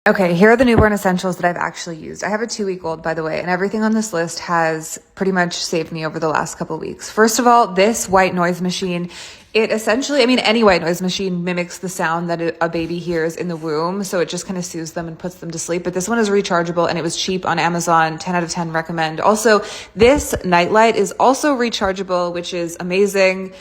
Okay, here are the newborn essentials that I've actually used. I have a 2-week-old, by the way, and everything on this list has pretty much saved me over the last couple of weeks. First of all, this white noise machine, it essentially, I mean, any white noise machine mimics the sound that a baby hears in the womb, so it just kind of soothes them and puts them to sleep. But this one is rechargeable and it was cheap on Amazon, 10 out of 10 recommend. Also, this nightlight is also rechargeable, which is amazing.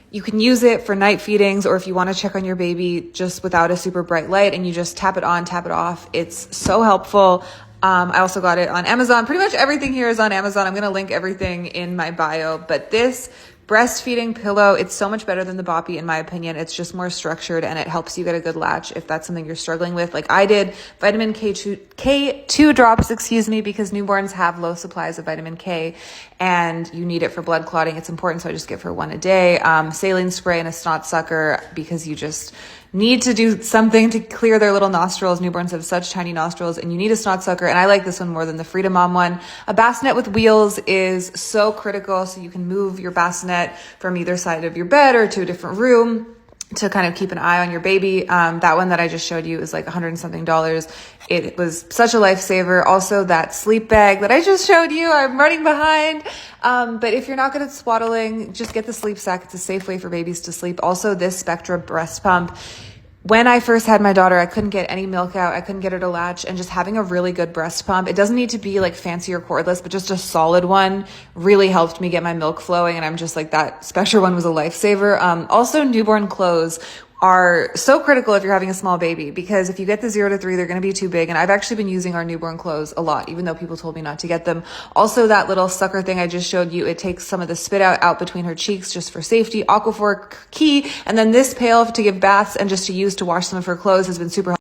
You can use it for night feedings, or if you want to check on your baby just without a super bright light and you just tap it on, tap it off. It's so helpful. I also got it on Amazon. Pretty much everything here is on Amazon. I'm going to link everything in my bio, but this breastfeeding pillow, it's so much better than the Boppy in my opinion. It's just more structured and it helps you get a good latch if that's something you're struggling with. Like I did vitamin K2 drops, because newborns have low supplies of vitamin K and you need it for blood clotting. It's important. So I just give her one a day. Saline spray and a snot sucker because you just need to do something to clear their little nostrils. Newborns have such tiny nostrils and you need a snot sucker. And I like this one more than the Freedom Mom one. A bassinet with wheels is so critical. So you can move your bassinet from either side of your bed or to a different room to kind of keep an eye on your baby. That one that I just showed you is like $100 and something. It was such a lifesaver. Also that sleep bag that I just showed you, I'm running behind. But if you're not good at swaddling, just get the sleep sack. It's a safe way for babies to sleep. Also this Spectra breast pump. When I first had my daughter, I couldn't get any milk out. I couldn't get her to latch, and just having a really good breast pump, it doesn't need to be like fancy or cordless, but just a solid one really helped me get my milk flowing. And I'm just like, that Spectra one was a lifesaver. Also newborn clothes are so critical if you're having a small baby, because if you get the 0 to 3, they're going to be too big. And I've actually been using our newborn clothes a lot, even though people told me not to get them. Also that little sucker thing I just showed you, it takes some of the spit out between her cheeks just for safety. Aquaphor key. And then this pail to give baths and just to use to wash some of her clothes has been super helpful.